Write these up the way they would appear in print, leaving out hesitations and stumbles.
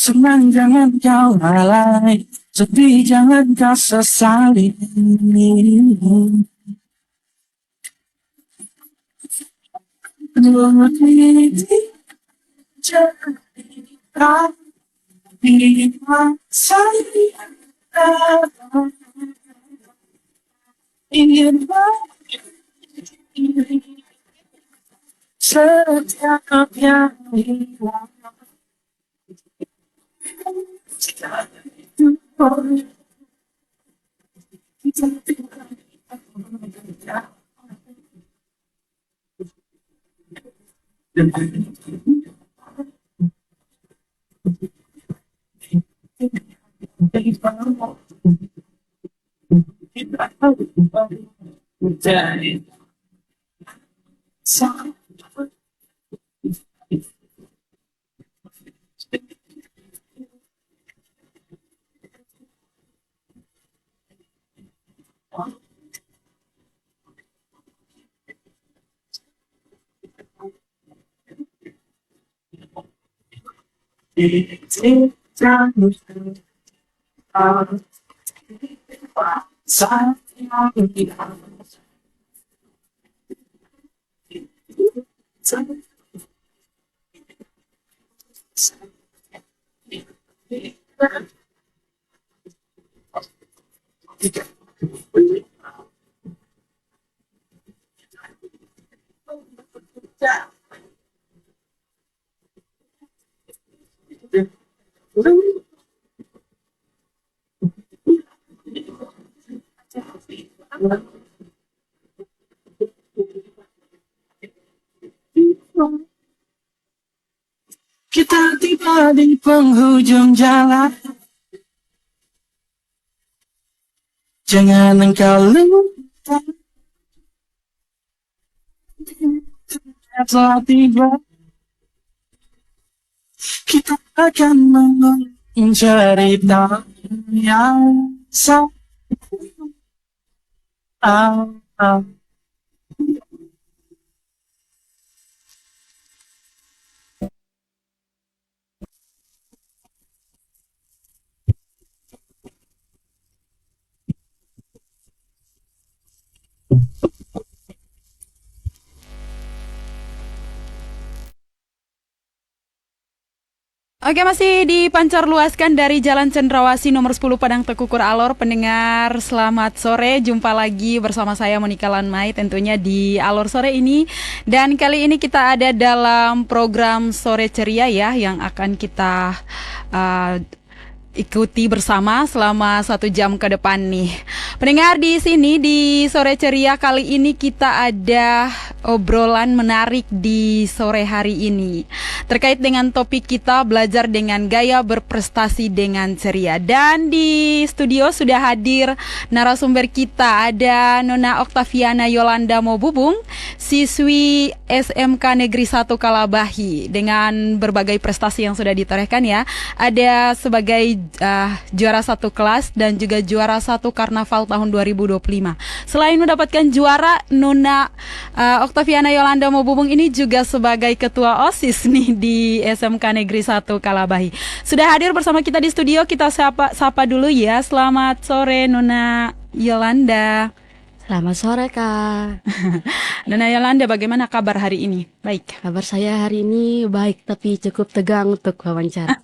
Senang jangan kau lalai, sedih jangan kau sesali. Ingin setiap yang hilang. Kita tiba di penghujung jalan. Jangan engkau lupa, telah tiba. Kita akan mencari yang sama. Oke, masih dipancar luaskan dari Jalan Cendrawasih nomor 10 Padang Tekukur Alor. Pendengar, selamat sore. Jumpa lagi bersama saya Monika Lanmai tentunya di Alor sore ini. Dan kali ini kita ada dalam program Sore Ceria ya, yang akan kita ikuti bersama selama 1 jam ke depan nih. Pendengar, di sini di Sore Ceria kali ini kita ada obrolan menarik di sore hari ini terkait dengan topik kita belajar dengan gaya berprestasi dengan ceria. Dan di studio sudah hadir narasumber kita, ada Nona Oktaviana Yolanda Mobubung, siswi SMK Negeri 1 Kalabahi dengan berbagai prestasi yang sudah ditorehkan ya. Ada sebagai juara 1 kelas dan juga juara 1 karnaval tahun 2025. Selain mendapatkan juara, Nona Oktaviana Yolanda Mobubung ini juga sebagai ketua OSIS nih di SMK Negeri 1 Kalabahi. Sudah hadir bersama kita di studio, kita sapa dulu ya. Selamat sore Nona Yolanda. Selamat sore Kak. Nona Yolanda, bagaimana kabar hari ini? Baik. Kabar saya hari ini baik, tapi cukup tegang untuk wawancara.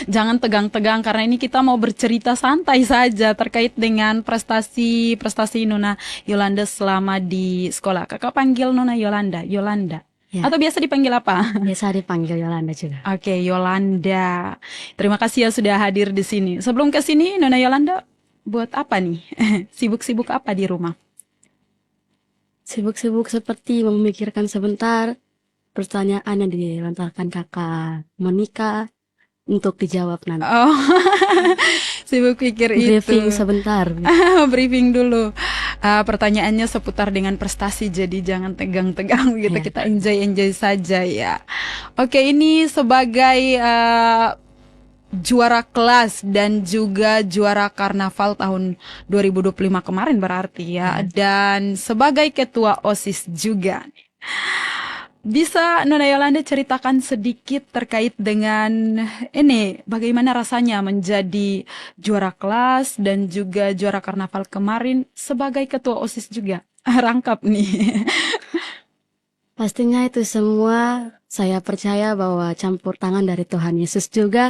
Jangan tegang-tegang, karena ini kita mau bercerita santai saja terkait dengan prestasi Nona Yolanda selama di sekolah. Kakak panggil Nona Yolanda, Yolanda. Ya. Atau biasa dipanggil apa? Biasa dipanggil Yolanda juga. Oke, Yolanda. Terima kasih ya sudah hadir di sini. Sebelum ke sini, Nona Yolanda buat apa nih? Sibuk-sibuk apa di rumah? Sibuk-sibuk seperti memikirkan sebentar pertanyaan yang dilontarkan kakak Monika untuk dijawab nanti. Oh, sibuk pikir briefing itu. Sebentar. Briefing dulu. Pertanyaannya seputar dengan prestasi, jadi jangan tegang-tegang gitu. Yeah. Kita enjoy saja ya. Oke, ini sebagai juara kelas dan juga juara karnaval tahun 2025 kemarin berarti ya. Dan sebagai ketua OSIS juga. Bisa Nona Yolanda ceritakan sedikit terkait dengan ini, bagaimana rasanya menjadi juara kelas dan juga juara karnaval kemarin sebagai ketua OSIS juga? Rangkap nih. Pastinya itu semua saya percaya bahwa campur tangan dari Tuhan Yesus juga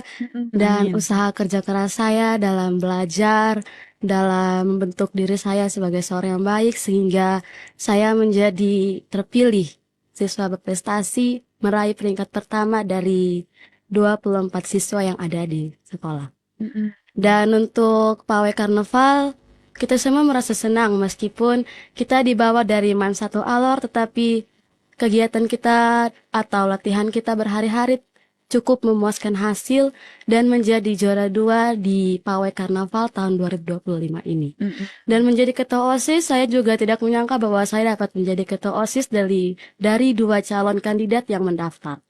dan Amin. usaha kerja keras saya dalam belajar, dalam membentuk diri saya sebagai seorang yang baik sehingga saya menjadi terpilih siswa berprestasi meraih peringkat pertama dari 24 siswa yang ada di sekolah. Mm-mm. Dan untuk pawai karnaval, kita semua merasa senang meskipun kita dibawa dari MAN 1 Alor, tetapi kegiatan kita atau latihan kita berhari-hari cukup memuaskan hasil dan menjadi juara 2 di pawai karnaval tahun 2025 ini. Mm-mm. Dan menjadi ketua OSIS, saya juga tidak menyangka bahwa saya dapat menjadi ketua OSIS dari 2 calon kandidat yang mendaftar.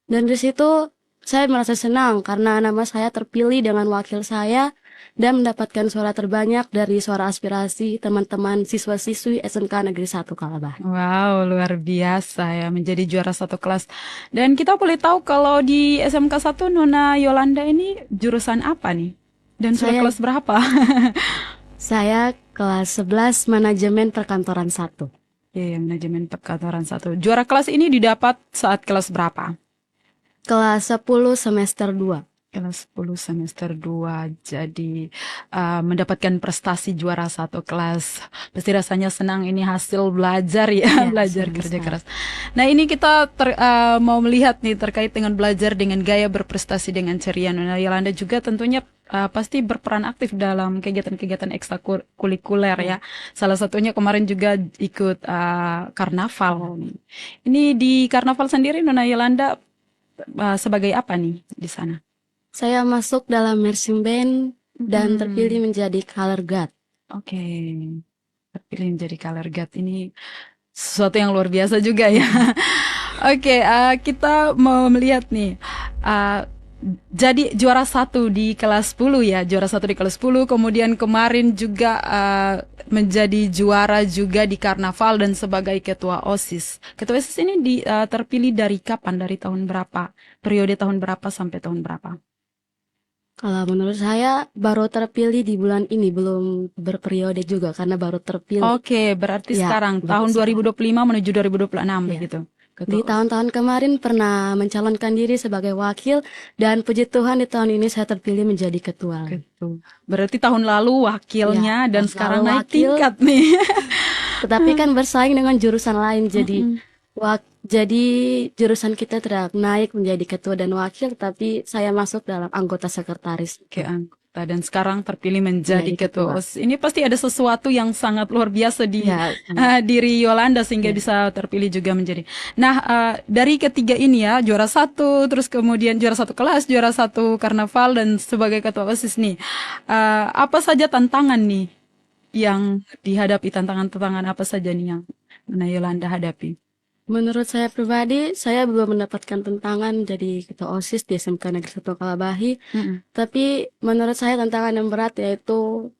Dan di situ saya merasa senang karena nama saya terpilih dengan wakil saya dan mendapatkan suara terbanyak dari suara aspirasi teman-teman siswa-siswi SMK Negeri 1 Kalabahi. Wow, luar biasa ya menjadi juara satu kelas. Dan kita boleh tahu kalau di SMK 1 Nona Yolanda ini jurusan apa nih? Dan sudah Saya- kelas berapa? Saya kelas 11 Manajemen Perkantoran 1. Ya, manajemen perkantoran 1. Juara kelas ini didapat saat kelas berapa? Kelas 10 semester 2. Kelas 10 semester 2. Jadi mendapatkan prestasi juara satu kelas. Pasti rasanya senang, ini hasil belajar ya, Ya, belajar senang kerja sekali. keras. Nah ini kita mau melihat nih terkait dengan belajar dengan gaya berprestasi dengan ceria. Nona Yolanda juga tentunya pasti berperan aktif dalam kegiatan-kegiatan ekstrakurikuler ya. Salah satunya kemarin juga ikut karnaval. Ini di karnaval sendiri Nona Yolanda sebagai apa nih di sana? Saya masuk dalam marching band dan Hmm. terpilih menjadi color guard. Oke, terpilih menjadi color guard ini sesuatu yang luar biasa juga ya. Oke, kita mau melihat nih. Jadi juara satu di kelas 10 ya, juara satu di kelas 10. Kemudian kemarin juga menjadi juara juga di karnaval dan sebagai ketua OSIS. Ketua OSIS ini terpilih dari kapan? Dari tahun berapa? Periode tahun berapa sampai tahun berapa? Kalau menurut saya baru terpilih di bulan ini, belum berperiode juga karena baru terpilih. Oke, berarti Ya, sekarang baru tahun sekarang. 2025 menuju 2026 Ya. begitu. Di tahun-tahun kemarin pernah mencalonkan diri sebagai wakil dan puji Tuhan di tahun ini saya terpilih menjadi ketua. Gitu. Berarti tahun lalu wakilnya Ya, dan tahun sekarang lalu naik wakil. tingkat nih. Tetapi kan bersaing dengan jurusan lain, jadi jadi jurusan kita tidak naik menjadi ketua dan wakil, tapi saya masuk dalam anggota sekretaris. Oke, anggota dan sekarang terpilih menjadi Menjadi ketua ketua. OSIS. Ini pasti ada sesuatu yang sangat luar biasa di Ya, diri Yolanda sehingga Ya. bisa terpilih juga menjadi. Nah, dari ketiga ini ya, juara satu, terus kemudian juara satu kelas, juara satu karnaval dan sebagai ketua OSIS nih. Apa saja tantangan nih yang dihadapi, tantangan-tantangan apa saja nih yang Nona Yolanda hadapi? menurut saya pribadi, saya belum mendapatkan tantangan jadi ketua OSIS di SMK Negeri 1 Kalabahi. Tapi menurut saya tantangan yang berat yaitu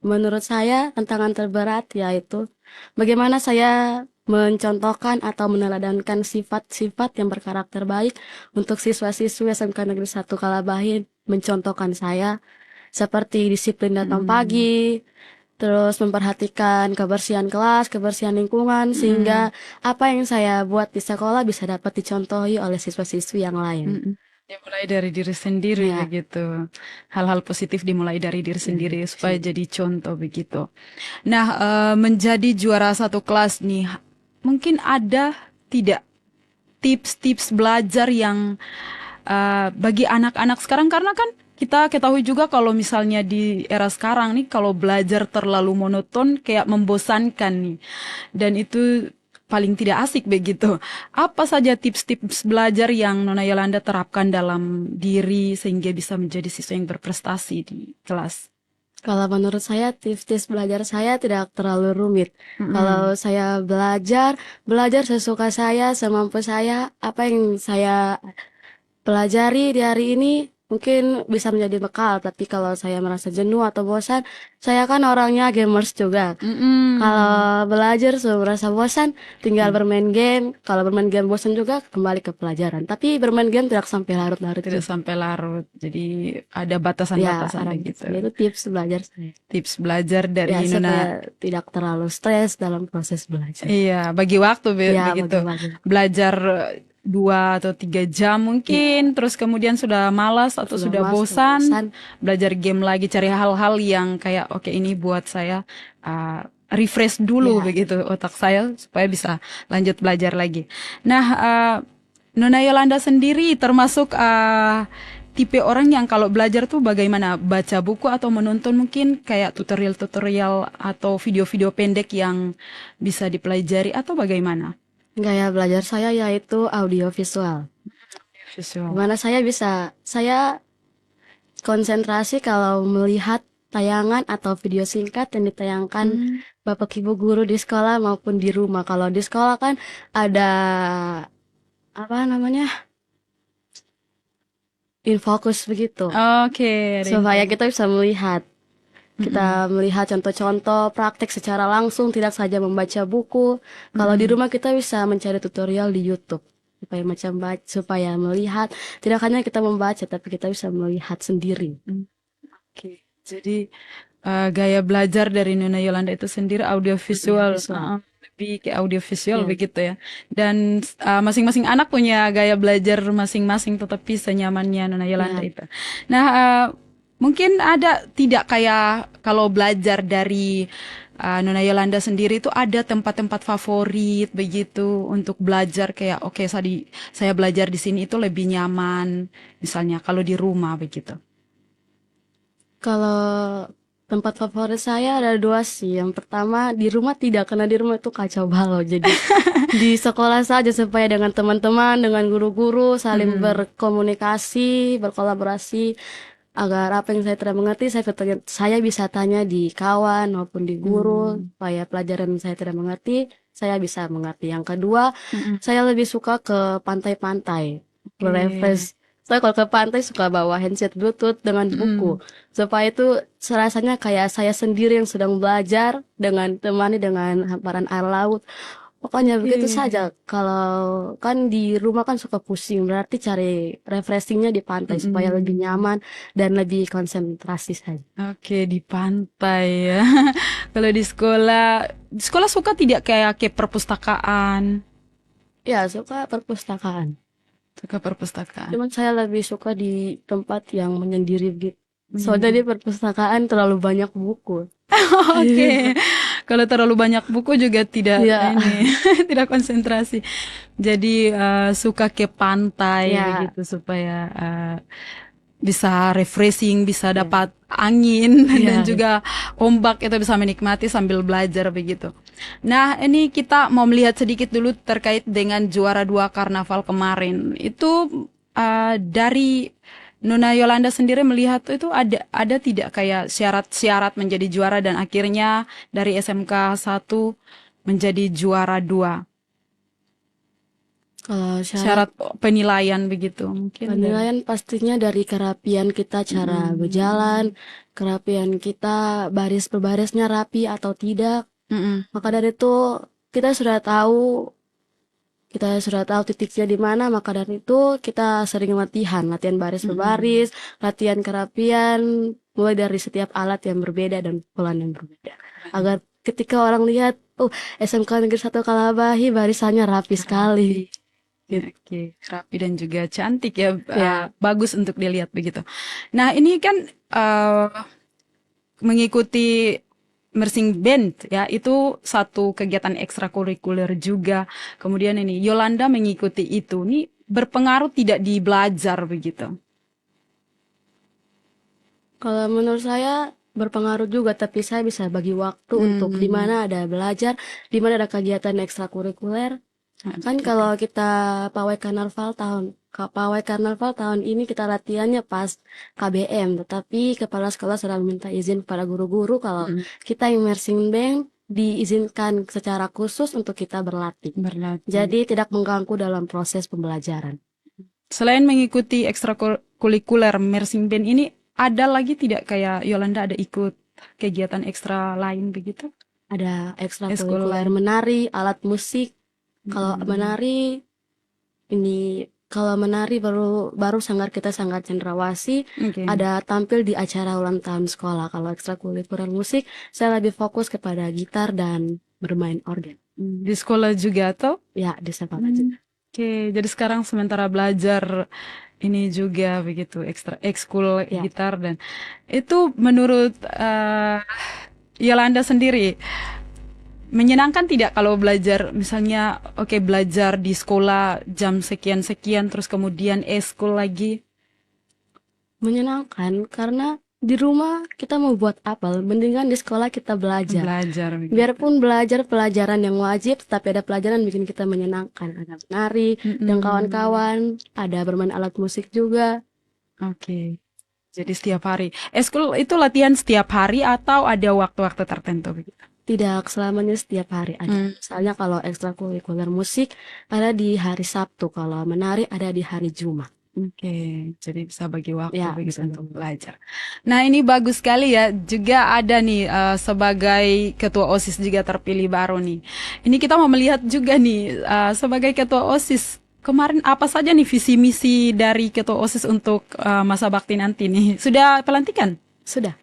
menurut saya tantangan terberat yaitu bagaimana saya mencontohkan atau meneladankan sifat-sifat yang berkarakter baik untuk siswa-siswi SMK Negeri 1 Kalabahi, mencontohkan saya seperti disiplin datang pagi, terus memperhatikan kebersihan kelas, kebersihan lingkungan, sehingga apa yang saya buat di sekolah bisa dapat dicontohi oleh siswa-siswi yang lain. Dimulai dari diri sendiri Ya. begitu. Hal-hal positif dimulai dari diri sendiri supaya jadi contoh begitu. Nah, menjadi juara satu kelas nih, mungkin ada tidak tips-tips belajar yang bagi anak-anak sekarang, karena kan kita ketahui juga kalau misalnya di era sekarang nih kalau belajar terlalu monoton kayak membosankan nih. Dan itu paling tidak asik begitu. Apa saja tips-tips belajar yang Nona Yolanda terapkan dalam diri sehingga bisa menjadi siswa yang berprestasi di kelas? Kalau menurut saya tips-tips belajar saya tidak terlalu rumit. Kalau saya belajar sesuka saya, semampu saya, apa yang saya pelajari di hari ini mungkin bisa menjadi bekal. Tapi kalau saya merasa jenuh atau bosan, saya kan orangnya gamers juga. Kalau belajar merasa bosan, tinggal bermain game. Kalau bermain game bosan juga, kembali ke pelajaran. Tapi bermain game tidak sampai larut-larut Tidak juga. sampai larut. Jadi ada Ya, batasan-batasan begitu. itu tips belajar saya. Tips belajar Ya, dari Nona. supaya tidak terlalu stres dalam proses belajar. Iya, bagi waktu Ya, begitu. bagi-bagi. Belajar 2 atau 3 jam mungkin, terus kemudian sudah malas atau sudah Sudah bosan, bosan. belajar game lagi, cari hal-hal yang kayak oke ini buat saya refresh dulu Ya, begitu otak saya supaya bisa lanjut belajar lagi. Nah, Nona Yolanda sendiri termasuk tipe orang yang kalau belajar tuh bagaimana? Baca buku atau menonton mungkin kayak tutorial-tutorial atau video-video pendek yang bisa dipelajari atau bagaimana? gaya belajar saya yaitu audiovisual. Visual. Dimana saya konsentrasi kalau melihat tayangan atau video singkat yang ditayangkan Bapak Ibu guru di sekolah maupun di rumah. Kalau di sekolah kan ada apa namanya, infokus begitu, Oke, supaya kita bisa melihat. Kita melihat contoh-contoh praktek secara langsung, tidak saja membaca buku. Kalau di rumah kita bisa mencari tutorial di YouTube supaya melihat, tidak hanya kita membaca tapi kita bisa melihat sendiri. Oke. Jadi gaya belajar dari Nona Yolanda itu sendiri audiovisual, Audiovisual. lebih ke audiovisual Ya. begitu ya. Dan masing-masing anak punya gaya belajar masing-masing, tetapi senyamannya Nona Yolanda Ya. itu. Nah, mungkin ada tidak kayak kalau belajar dari Nona Yolanda sendiri itu ada tempat-tempat favorit begitu untuk belajar kayak oke saya belajar di sini itu lebih nyaman misalnya kalau di rumah begitu. Kalau tempat favorit saya ada 2 sih. Yang pertama di rumah tidak, karena di rumah itu kacau balau. Jadi di sekolah saja supaya dengan teman-teman, dengan guru-guru saling berkomunikasi, berkolaborasi, agar apa yang saya tidak mengerti saya bisa tanya di kawan maupun di guru, supaya pelajaran yang saya tidak mengerti saya bisa mengerti. Yang kedua, saya lebih suka ke pantai-pantai, refresh. Saya kalau ke pantai suka bawa handset Bluetooth dengan buku, supaya itu rasanya kayak saya sendiri yang sedang belajar dengan temani dengan hamparan air laut. Pokoknya begitu saja. Kalau kan di rumah kan suka pusing, berarti cari refreshingnya di pantai supaya lebih nyaman dan lebih konsentrasi saja. Oke, di pantai ya. Kalau di sekolah suka tidak kayak ke perpustakaan? Ya, suka perpustakaan. Suka perpustakaan. Cuman saya lebih suka di tempat yang menyendiri gitu. Soalnya di perpustakaan terlalu banyak buku. Oke. Kalau terlalu banyak buku juga tidak Ya. tidak konsentrasi. Jadi suka ke pantai Ya. begitu supaya bisa refreshing, bisa dapat angin dan juga ombak itu bisa menikmati sambil belajar begitu. Nah, ini kita mau melihat sedikit dulu terkait dengan juara 2 karnaval kemarin. Itu dari Nona Yolanda sendiri melihat itu ada tidak kayak syarat-syarat menjadi juara dan akhirnya dari SMK 1 menjadi juara 2. Kalau Syarat penilaian begitu mungkin. penilaian pastinya dari kerapian kita cara berjalan, kerapian kita baris per barisnya rapi atau tidak. Maka dari itu kita sudah tahu titiknya di mana. Maka dari itu kita sering latihan baris per baris, latihan kerapian mulai dari setiap alat yang berbeda dan pukulan yang berbeda. Agar ketika orang lihat, SMK Negeri 1 Kalabahi barisannya rapi sekali. Oke, rapi dan juga cantik ya, bagus untuk dilihat begitu. Nah, ini kan mengikuti marching band ya, itu satu kegiatan ekstrakurikuler juga. Kemudian ini Yolanda mengikuti itu, ini berpengaruh tidak di belajar begitu? Kalau menurut saya berpengaruh juga, tapi saya bisa bagi waktu untuk di mana ada belajar, di mana ada kegiatan ekstrakurikuler. Kan kalau kita pawai karnaval tahun ini kita latihannya pas KBM, tetapi kepala sekolah sudah meminta izin pada guru-guru kalau kita yang marching band diizinkan secara khusus untuk kita berlatih. Jadi tidak mengganggu dalam proses pembelajaran. Selain mengikuti ekstrakurikuler marching band ini ada lagi tidak, kayak Yolanda ada ikut kegiatan ekstra lain begitu? Ada Ekskul ekstrakurikuler lain. menari, alat musik. Kalau menari ini kalau menari baru kita sangat cendrawasih Oke. ada tampil di acara ulang tahun sekolah. Kalau ekstrakurikuler musik saya lebih fokus kepada gitar dan bermain organ. Di sekolah juga atau? Ya, di sekolah juga. Oke, jadi sekarang sementara belajar ini juga begitu ekskul Ya. gitar, dan itu menurut Yolanda sendiri menyenangkan tidak kalau belajar misalnya belajar di sekolah jam sekian-sekian terus kemudian ekskul lagi? Menyenangkan karena di rumah kita mau buat apa? Mendingan di sekolah kita belajar. Belajar begitu. Biarpun belajar pelajaran yang wajib, tapi ada pelajaran bikin kita menyenangkan. Ada menari dan kawan-kawan, ada bermain alat musik juga. Oke. Jadi setiap hari. Ekskul itu latihan setiap hari atau ada waktu-waktu tertentu begitu? Tidak selamanya setiap hari ada. Misalnya kalau ekstrakurikuler musik ada di hari Sabtu, kalau menari ada di hari Jumat. Oke, jadi bisa bagi waktu Ya, begitu bisa untuk belajar. Nah, ini bagus sekali ya. Juga ada nih sebagai ketua OSIS juga terpilih baru nih. Ini kita mau melihat juga nih sebagai ketua OSIS kemarin apa saja nih visi misi dari ketua OSIS untuk masa bakti nanti nih. Sudah pelantikan? Sudah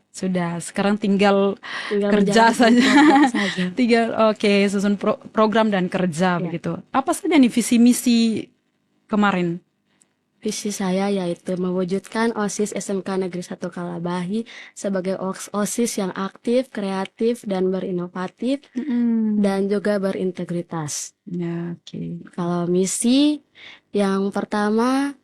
Sekarang tinggal kerja menjalankan saja. program saja. Tinggal susun program dan kerja Ya. begitu. Apa saja nih visi misi kemarin? Visi saya yaitu mewujudkan OSIS SMK Negeri 1 Kalabahi sebagai OSIS yang aktif, kreatif, dan berinovatif, dan juga berintegritas. Ya, oke. Kalau misi yang pertama,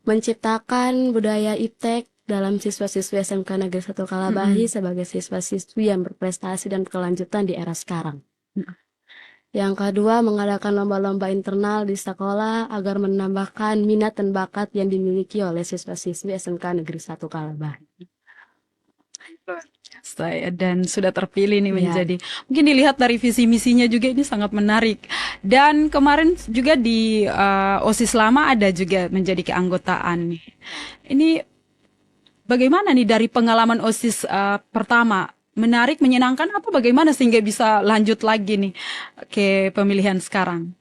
menciptakan budaya iptek dalam siswa-siswi SMK Negeri 1 Kalabahi sebagai siswa-siswi yang berprestasi dan berkelanjutan di era sekarang. Yang kedua, mengadakan lomba-lomba internal di sekolah agar menambahkan minat dan bakat yang dimiliki oleh siswa-siswi SMK Negeri 1 Kalabahi. Dan sudah terpilih nih Ya. menjadi, mungkin dilihat dari visi misinya juga ini sangat menarik. Dan kemarin juga di OSIS lama ada juga menjadi keanggotaan nih. Ini bagaimana nih dari pengalaman OSIS pertama? Menarik, menyenangkan apa bagaimana sehingga bisa lanjut lagi nih ke pemilihan sekarang?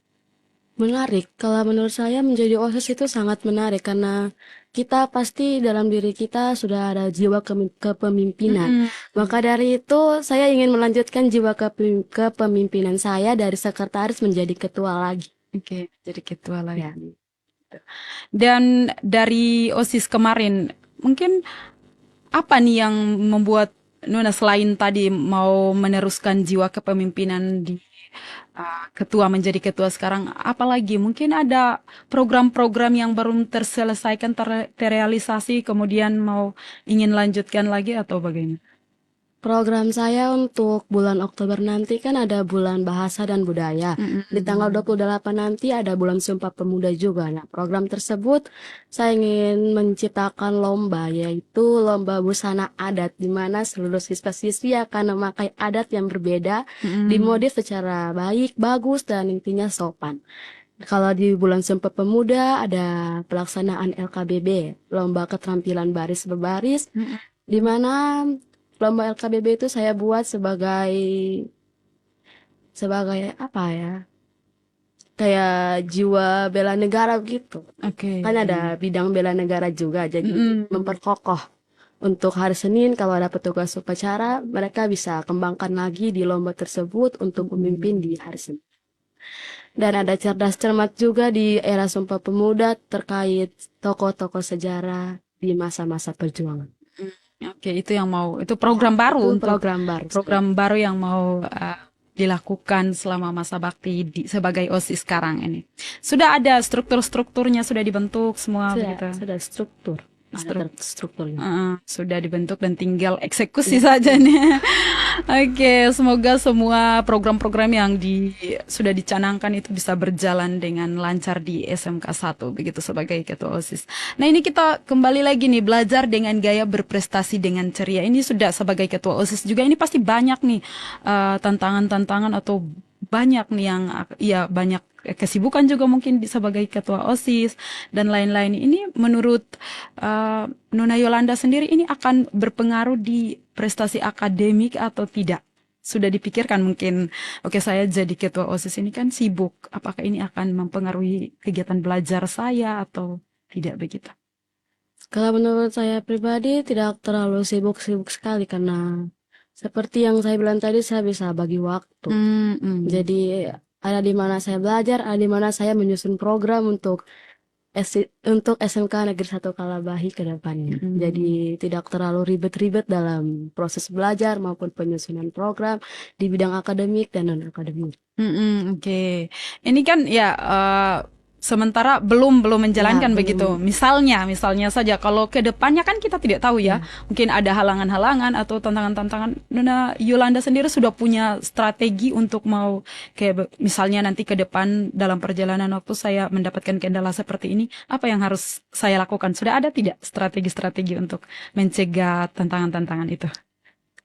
Menarik. Kalau menurut saya menjadi OSIS itu sangat menarik karena kita pasti dalam diri kita sudah ada jiwa kepemimpinan. Maka dari itu saya ingin melanjutkan jiwa kepemimpinan saya dari sekretaris menjadi ketua lagi. Oke, jadi ketua lagi. Ya. Dan dari OSIS kemarin, mungkin apa nih yang membuat Nona selain tadi mau meneruskan jiwa kepemimpinan di ketua menjadi ketua sekarang, apalagi mungkin ada program-program yang belum terselesaikan terrealisasi kemudian mau ingin lanjutkan lagi atau bagaimana? Program saya untuk bulan Oktober nanti kan ada bulan bahasa dan budaya. Di tanggal 28 nanti ada bulan Sumpah Pemuda juga. Nah, program tersebut saya ingin menciptakan lomba, yaitu lomba busana adat, di mana seluruh siswa-siswi akan memakai adat yang berbeda, dimodif secara baik, bagus, dan intinya sopan. Kalau di bulan Sumpah Pemuda ada pelaksanaan LKBB, lomba keterampilan baris berbaris, di mana lomba LKBB itu saya buat sebagai apa ya? Kayak jiwa bela negara gitu. Oke. Kan ada bidang bela negara juga, jadi memperkokoh. Untuk hari Senin kalau ada petugas upacara, mereka bisa kembangkan lagi di lomba tersebut untuk memimpin di hari Senin. Dan ada cerdas cermat juga di era Sumpah Pemuda terkait tokoh-tokoh sejarah di masa-masa perjuangan. Oke, itu yang mau, itu program baru Itu untuk program baru. yang mau dilakukan selama masa bakti sebagai OSIS sekarang ini. Sudah ada strukturnya sudah dibentuk semua begitu. Sudah struktur. Strukturnya. Sudah dibentuk dan tinggal eksekusi saja nih. Oke, semoga semua program-program yang sudah dicanangkan itu bisa berjalan dengan lancar di SMK 1 begitu sebagai ketua OSIS. Nah, ini kita kembali lagi nih, belajar dengan gaya berprestasi dengan ceria. Ini sudah sebagai ketua OSIS juga ini pasti banyak nih tantangan-tantangan atau banyak nih yang ya banyak kesibukan juga mungkin sebagai ketua OSIS dan lain-lain. Ini menurut Nona Yolanda sendiri ini akan berpengaruh di prestasi akademik atau tidak? Sudah dipikirkan mungkin, oke saya jadi ketua OSIS ini kan sibuk, apakah ini akan mempengaruhi kegiatan belajar saya atau tidak begitu? Kalau menurut saya pribadi tidak terlalu sibuk-sibuk sekali karena seperti yang saya bilang tadi saya bisa bagi waktu. Jadi ada di mana saya belajar, ada di mana saya menyusun program untuk untuk SMK Negeri 1 Kalabahi ke depannya. Jadi tidak terlalu ribet-ribet dalam proses belajar maupun penyusunan program di bidang akademik dan non akademik. Oke. Ini kan ya sementara belum menjalankan belum. begitu. Misalnya saja kalau ke depannya kan kita tidak tahu ya. Mungkin ada halangan-halangan atau tantangan-tantangan. Nona Yolanda sendiri sudah punya strategi untuk mau kayak misalnya nanti ke depan dalam perjalanan waktu saya mendapatkan kendala seperti ini, apa yang harus saya lakukan? Sudah ada tidak strategi-strategi untuk mencegah tantangan-tantangan itu?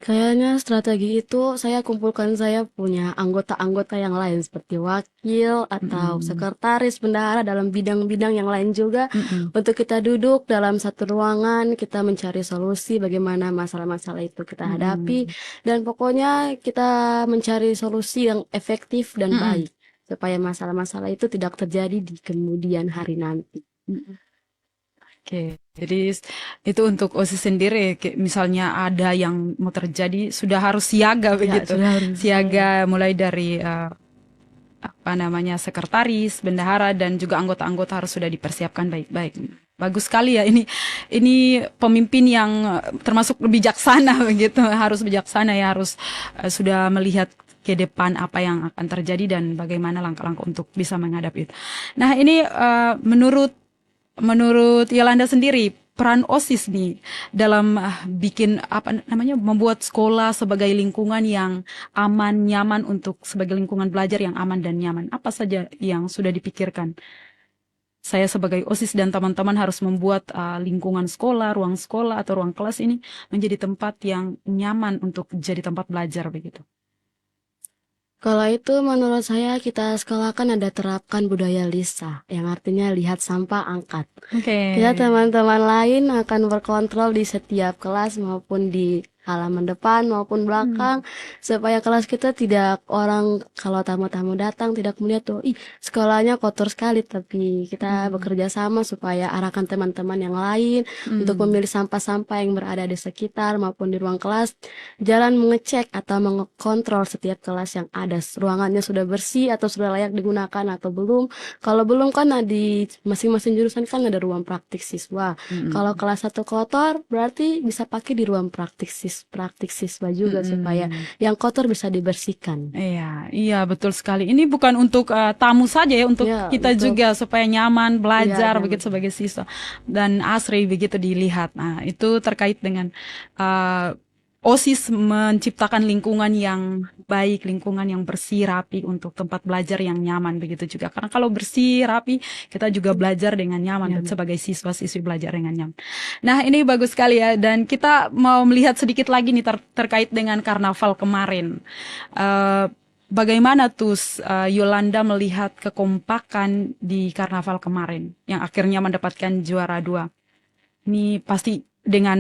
Kayaknya strategi itu saya kumpulkan, saya punya anggota-anggota yang lain seperti wakil atau sekretaris bendahara dalam bidang-bidang yang lain juga, untuk kita duduk dalam satu ruangan, kita mencari solusi bagaimana masalah-masalah itu kita hadapi, dan pokoknya kita mencari solusi yang efektif dan baik supaya masalah-masalah itu tidak terjadi di kemudian hari nanti. Oke, jadi itu untuk OSIS sendiri, misalnya ada yang mau terjadi sudah harus siaga begitu, sudah harus siaga mulai dari sekretaris, bendahara dan juga anggota-anggota harus sudah dipersiapkan baik-baik. Bagus sekali ya ini pemimpin yang termasuk bijaksana begitu, harus bijaksana ya, harus sudah melihat ke depan apa yang akan terjadi dan bagaimana langkah-langkah untuk bisa menghadapi itu. Nah ini menurut Yolanda sendiri, peran OSIS nih dalam bikin membuat sekolah sebagai lingkungan yang aman, nyaman sebagai lingkungan belajar yang aman dan nyaman. Apa saja yang sudah dipikirkan? Saya sebagai OSIS dan teman-teman harus membuat lingkungan sekolah, ruang sekolah atau ruang kelas ini menjadi tempat yang nyaman untuk jadi tempat belajar begitu. Kalau itu menurut saya kita sekolah kan ada terapkan budaya LISA, yang artinya lihat sampah angkat. Kita teman-teman lain akan berkontrol di setiap kelas maupun di halaman depan maupun belakang, supaya kelas kita tidak orang kalau tamu-tamu datang tidak melihat tuh, sekolahnya kotor sekali, tapi kita bekerja sama supaya arahkan teman-teman yang lain untuk memilih sampah-sampah yang berada di sekitar maupun di ruang kelas, jalan mengecek atau mengontrol setiap kelas yang ada, ruangannya sudah bersih atau sudah layak digunakan atau belum. Kalau belum kan di masing-masing jurusan kan ada ruang praktik siswa. Kalau kelas 1 kotor berarti bisa pakai di ruang praktik siswa juga, supaya yang kotor bisa dibersihkan. Iya betul sekali. Ini bukan untuk tamu saja ya, untuk kita juga supaya nyaman belajar begitu sebagai siswa dan asri begitu dilihat. Nah itu terkait dengan OSIS menciptakan lingkungan yang baik, lingkungan yang bersih, rapi untuk tempat belajar yang nyaman begitu juga. Karena kalau bersih, rapi, kita juga belajar dengan nyaman dan sebagai siswa-siswi belajar dengan nyaman. Nah ini bagus sekali ya, dan kita mau melihat sedikit lagi nih terkait dengan karnaval kemarin. Bagaimana tuh Yolanda melihat kekompakan di karnaval kemarin yang akhirnya mendapatkan juara 2? Ini pasti dengan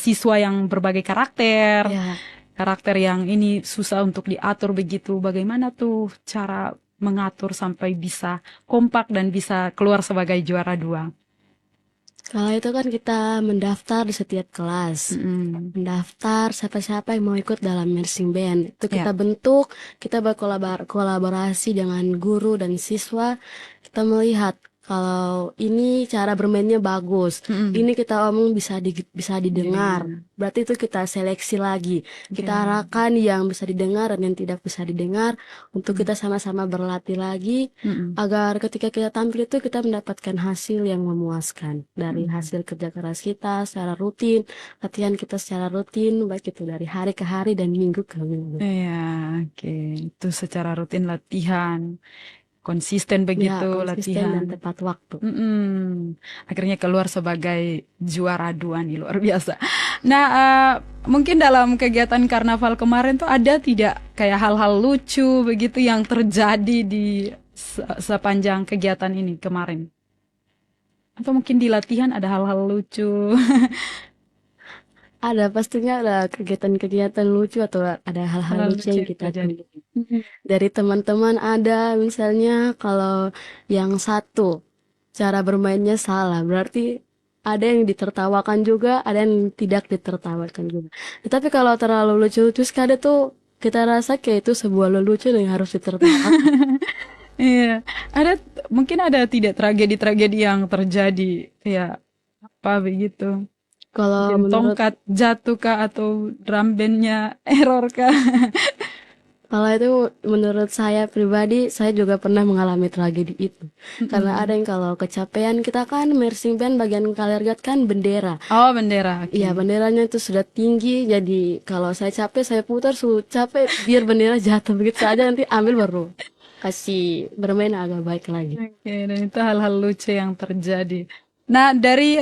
siswa yang berbagai karakter, karakter yang ini susah untuk diatur begitu. Bagaimana tuh cara mengatur sampai bisa kompak dan bisa keluar sebagai juara 2? Kalau itu kan kita mendaftar di setiap kelas, mendaftar siapa-siapa yang mau ikut dalam marching band. Itu kita bentuk, kita berkolaborasi dengan guru dan siswa. Kita melihat kalau ini cara bermainnya bagus, ini kita omong bisa didengar. Berarti itu kita seleksi lagi. Kita arahkan yang bisa didengar dan yang tidak bisa didengar untuk kita sama-sama berlatih lagi, agar ketika kita tampil itu kita mendapatkan hasil yang memuaskan dari hasil kerja keras kita secara rutin, latihan kita secara rutin, baik itu dari hari ke hari dan minggu ke minggu. Iya, oke. Itu secara rutin latihan. konsisten Ya, begitu konsisten dan latihan. tepat waktu. Akhirnya keluar sebagai juara 2 nih, luar biasa. Nah, mungkin dalam kegiatan karnaval kemarin tuh ada tidak kayak hal-hal lucu begitu yang terjadi di sepanjang kegiatan ini kemarin? Atau mungkin di latihan ada hal-hal lucu? Ada pastinya ada kegiatan-kegiatan lucu atau ada hal-hal Hal-hal lucu lucu yang yang kita terjadi. temui. Dari teman-teman ada misalnya kalau yang satu cara bermainnya salah, berarti ada yang ditertawakan juga, ada yang tidak ditertawakan juga. Tetapi kalau terlalu lucu-lucu sekali tuh kita rasa kayak itu sebuah lelucon yang harus ditertawakan. Iya, mungkin ada tidak tragedi-tragedi yang terjadi ya apa begitu? Kalau Mungkin menurut tongkat jatuh kah atau drum bandnya error kah? Kalau itu menurut saya pribadi, saya juga pernah mengalami tragedi itu. Karena ada Mm-mm. yang kalau kecapean, kita kan marching band bagian kalergat kan bendera. Oh, bendera, Iya, oke. benderanya itu sudah tinggi, jadi kalau saya capek, saya putar, capek, biar bendera jatuh begitu saja, nanti ambil baru kasih bermain agak baik lagi. Oke, dan itu hal-hal lucu yang terjadi. Nah, dari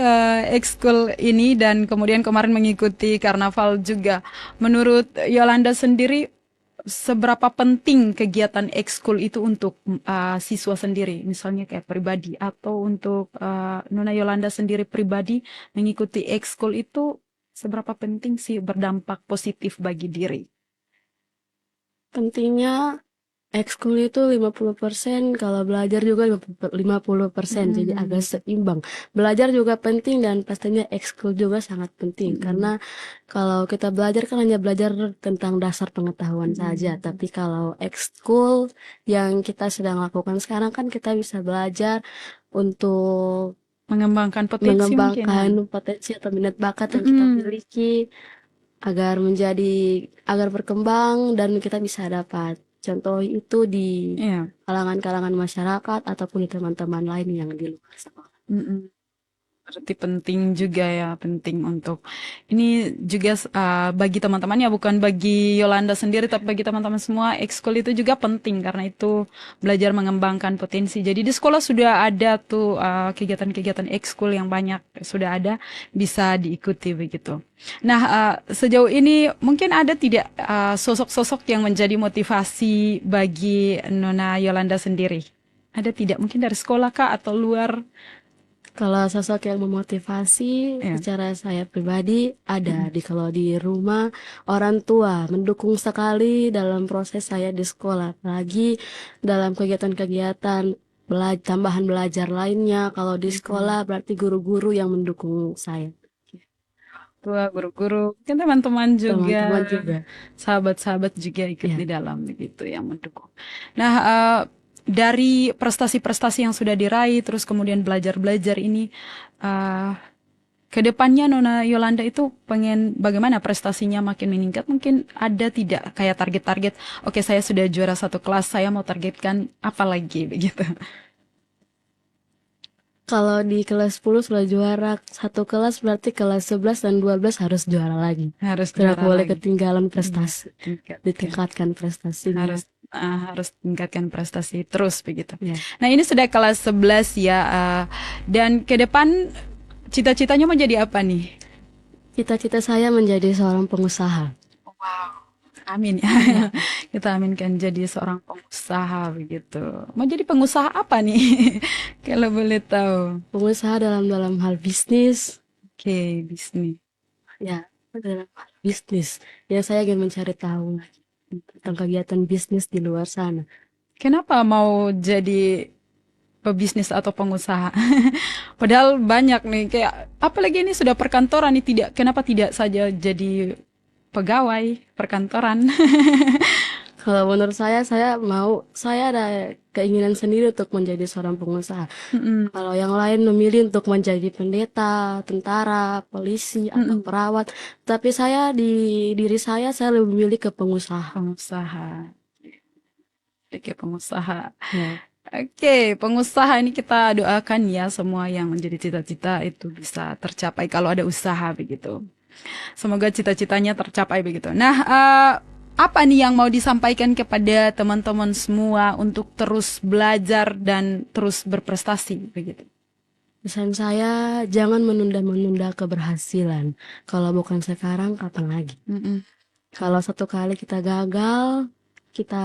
ekskul ini dan kemudian kemarin mengikuti karnaval juga, menurut Yolanda sendiri, seberapa penting kegiatan ekskul itu untuk siswa sendiri, misalnya kayak pribadi, atau untuk Nona Yolanda sendiri pribadi mengikuti ekskul itu seberapa penting sih berdampak positif bagi diri? Pentingnya ekskul itu 50%, kalau belajar juga 50%, jadi agak Mm-mm. seimbang. Belajar juga penting dan pastinya ekskul juga sangat penting. Mm-mm. Karena kalau kita belajar kan hanya belajar tentang dasar pengetahuan saja. Mm-mm. Tapi kalau ekskul yang kita sedang lakukan sekarang kan kita bisa belajar untuk Mengembangkan potensi mungkin ya. mengembangkan potensi atau minat bakat yang kita Mm-mm. miliki agar berkembang dan kita bisa dapat contoh itu di Iya. kalangan-kalangan masyarakat ataupun di teman-teman lain yang di luar sekolah. Mm-mm. Berarti penting juga ya, penting untuk ini juga bagi teman-teman ya, bukan bagi Yolanda sendiri, tapi bagi teman-teman semua, ekskul itu juga penting karena itu belajar mengembangkan potensi. Jadi di sekolah sudah ada tuh kegiatan-kegiatan ekskul yang banyak sudah ada, bisa diikuti begitu. Nah, sejauh ini mungkin ada tidak sosok-sosok yang menjadi motivasi bagi Nona Yolanda sendiri? Ada tidak? Mungkin dari sekolah kah atau luar? Kalau sosok yang memotivasi Ya. secara saya pribadi ada kalau di rumah orang tua mendukung sekali dalam proses saya di sekolah, apalagi dalam kegiatan-kegiatan tambahan belajar lainnya. Kalau di sekolah berarti guru-guru yang mendukung saya, Tua guru-guru, kan teman-teman juga, teman-teman juga. sahabat-sahabat juga ikut Ya. di dalam begitu yang mendukung. Nah, dari prestasi-prestasi yang sudah diraih, terus kemudian belajar-belajar ini, eh ke depannya Nona Yolanda itu pengen bagaimana prestasinya makin meningkat? Mungkin ada tidak kayak target-target, oke saya sudah juara satu kelas, saya mau targetkan apa lagi begitu. Kalau di kelas 10 sudah juara satu kelas, berarti kelas 11 dan 12 harus juara lagi. Harus Tidak juara boleh lagi. ketinggalan Iya, prestasi, tingkatkan. ditingkatkan prestasinya. Harus tingkatkan prestasi terus begitu. Ya. Nah, ini sudah kelas 11 ya, dan ke depan cita-citanya mau jadi apa nih? Cita-cita saya menjadi seorang pengusaha. Amin ya. Kita aminkan jadi seorang pengusaha begitu. Mau jadi pengusaha apa nih? Kalau boleh tahu. Pengusaha dalam hal bisnis, Oke, bisnis. ya, dalam hal bisnis. Ya, saya ingin mencari tahu lagi tentang kegiatan bisnis di luar sana. Kenapa mau jadi pebisnis atau pengusaha? Padahal banyak nih, kayak apalagi ini sudah perkantoran nih, kenapa tidak saja jadi pegawai perkantoran? Kalau menurut saya ada keinginan sendiri untuk menjadi seorang pengusaha. Mm-mm, Kalau yang lain memilih untuk menjadi pendeta, tentara, polisi, atau mm-mm. perawat. Tapi di diri saya lebih memilih ke pengusaha. Pengusaha. Oke, pengusaha. Ya. Oke, pengusaha ini kita doakan ya semua yang menjadi cita-cita itu bisa tercapai kalau ada usaha begitu. Semoga cita-citanya tercapai begitu. Nah, apa nih yang mau disampaikan kepada teman-teman semua untuk terus belajar dan terus berprestasi begitu? Pesan saya, jangan menunda-menunda keberhasilan. Kalau bukan sekarang, kapan lagi? Mm-mm. Kalau satu kali kita gagal, kita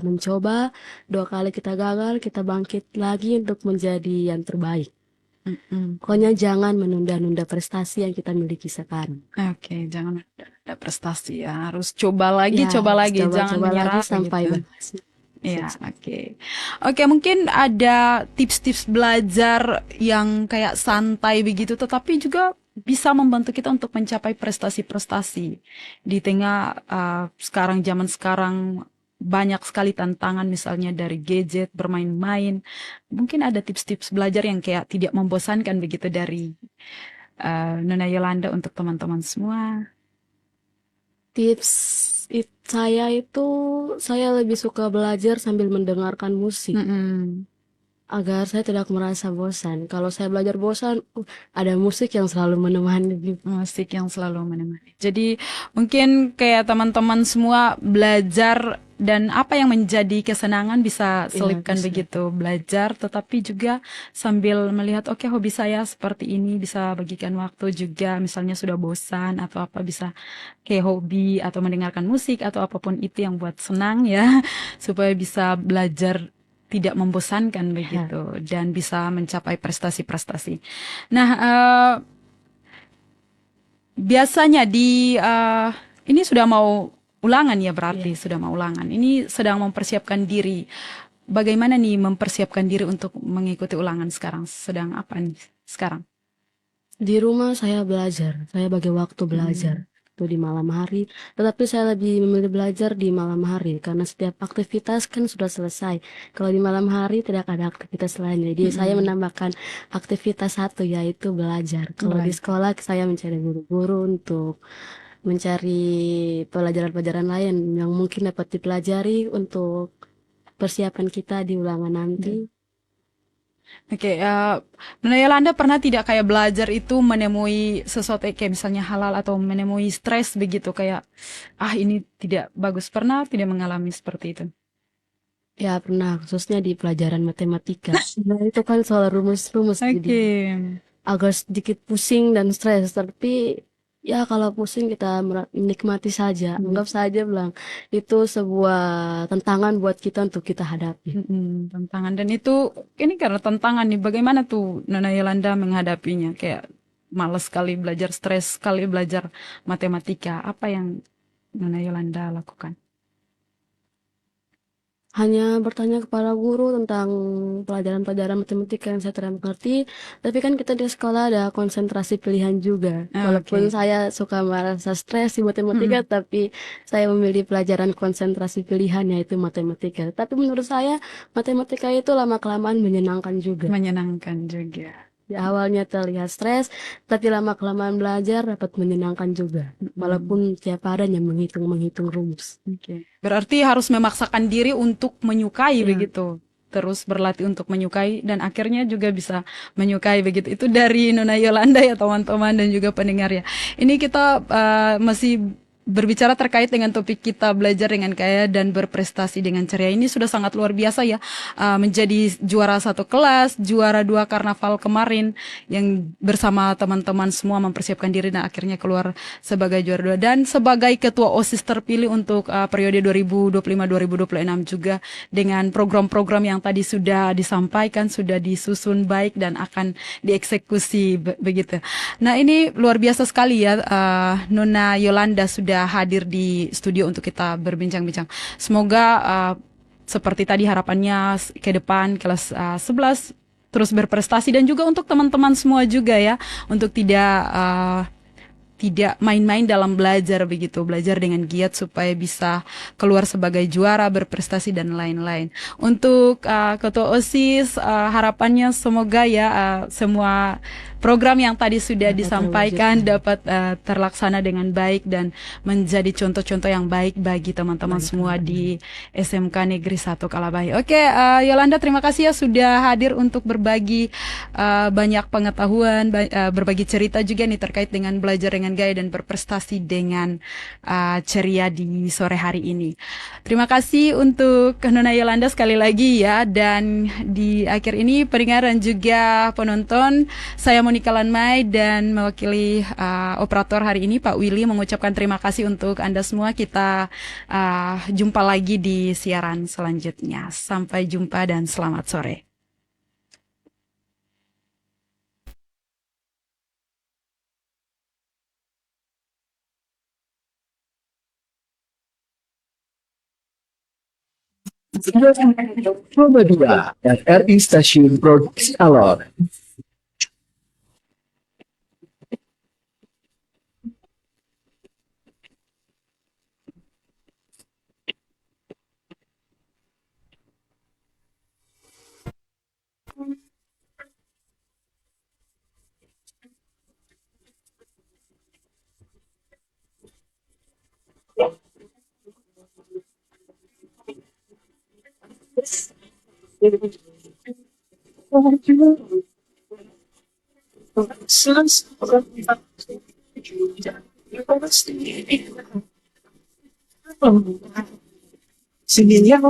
mencoba, dua kali kita gagal, kita bangkit lagi untuk menjadi yang terbaik. Mm-mm. Pokoknya jangan menunda-nunda prestasi yang kita miliki sekarang. Oke, jangan ada prestasi ya, harus coba lagi, Ya, coba lagi, jangan coba-coba menyerah lagi sampai begitu. berhasil. Iya, oke. Oke, mungkin ada tips-tips belajar yang kayak santai begitu, tetapi juga bisa membantu kita untuk mencapai prestasi-prestasi. Di tengah zaman sekarang banyak sekali tantangan misalnya dari gadget, bermain-main. Mungkin ada tips-tips belajar yang kayak tidak membosankan begitu dari Nona Yolanda untuk teman-teman semua. Tips saya itu, saya lebih suka belajar sambil mendengarkan musik. Mm-mm. Agar saya tidak merasa bosan. Kalau saya belajar bosan, ada musik yang selalu menemani. Musik yang selalu menemani. Jadi mungkin kayak teman-teman semua belajar dan apa yang menjadi kesenangan bisa selipkan bisa. begitu. Belajar tetapi juga sambil melihat oke, hobi saya seperti ini, bisa bagikan waktu juga misalnya sudah bosan atau apa, bisa kayak hobi atau mendengarkan musik atau apapun itu yang buat senang ya supaya bisa belajar tidak membosankan begitu dan bisa mencapai prestasi-prestasi. Nah, biasanya ini sudah mau ulangan ya, berarti sudah mau ulangan. Ini sedang mempersiapkan diri. Bagaimana nih mempersiapkan diri untuk mengikuti ulangan sekarang? Sedang apa nih sekarang? Di rumah saya belajar, saya bagi waktu belajar. Itu di malam hari, tetapi saya lebih memilih belajar di malam hari karena setiap aktivitas kan sudah selesai. Kalau di malam hari tidak ada aktivitas lain, jadi saya menambahkan aktivitas satu, yaitu belajar. Kalau di sekolah saya mencari guru-guru untuk mencari pelajaran-pelajaran lain yang mungkin dapat dipelajari untuk persiapan kita di ulangan nanti. Oke, Nona Yolanda pernah tidak kayak belajar itu menemui sesuatu kayak misalnya halal atau menemui stres begitu, kayak ini tidak bagus, pernah tidak mengalami seperti itu? Ya pernah, khususnya di pelajaran matematika. Nah, itu kan soal rumus-rumus, Oke. jadi agak sedikit pusing dan stres. Tapi ya kalau pusing kita menikmati saja, anggap saja bilang itu sebuah tantangan buat kita untuk kita hadapi. Tantangan, dan itu ini karena tantangan nih, bagaimana tuh Nona Yolanda menghadapinya? Kayak malas sekali belajar, stres sekali belajar matematika. Apa yang Nona Yolanda lakukan? Hanya bertanya kepada guru tentang pelajaran-pelajaran matematika yang saya tidak mengerti. Tapi kan kita di sekolah ada konsentrasi pilihan juga. Walaupun saya suka merasa stres di matematika, tapi saya memilih pelajaran konsentrasi pilihan, yaitu matematika. Tapi menurut saya matematika itu lama-kelamaan menyenangkan juga. Menyenangkan juga. Di awalnya terlihat stres, tapi lama-kelamaan belajar dapat menyenangkan juga. Walaupun tiap hari hanya menghitung rumus. Berarti harus memaksakan diri untuk menyukai begitu. Terus berlatih untuk menyukai dan akhirnya juga bisa menyukai begitu. Itu dari Nona Yolanda ya teman-teman dan juga pendengar ya. Ini kita masih berbicara terkait dengan topik kita belajar dengan kaya dan berprestasi dengan ceria. Ini sudah sangat luar biasa ya, menjadi juara 1 kelas, juara 2 karnaval kemarin yang bersama teman-teman semua mempersiapkan diri dan akhirnya keluar sebagai juara 2 dan sebagai ketua OSIS terpilih untuk periode 2025-2026 juga dengan program-program yang tadi sudah disampaikan, sudah disusun baik dan akan dieksekusi begitu. Nah, ini luar biasa sekali ya, Nona Yolanda sudah hadir di studio untuk kita berbincang-bincang. Semoga seperti tadi harapannya ke depan kelas 11 terus berprestasi dan juga untuk teman-teman semua juga ya, untuk tidak main-main dalam belajar begitu, belajar dengan giat supaya bisa keluar sebagai juara, berprestasi dan lain-lain. Untuk ketua OSIS, harapannya semoga ya semua program yang tadi sudah disampaikan dapat terlaksana dengan baik dan menjadi contoh-contoh yang baik bagi teman-teman semua di SMK Negeri 1 Kalabahi. Oke, Yolanda, terima kasih ya sudah hadir untuk berbagi banyak pengetahuan, berbagi cerita juga nih terkait dengan belajar dengan gaya dan berprestasi dengan ceria di sore hari ini. Terima kasih untuk Nona Yolanda sekali lagi ya. Dan di akhir ini pendengar dan juga penonton, saya Monika Lanmai dan mewakili operator hari ini Pak Willy mengucapkan terima kasih untuk Anda semua. Kita jumpa lagi di siaran selanjutnya. Sampai jumpa dan selamat sore. Muhammadiyah RRI Stasiun Produksi Alor. Sini yang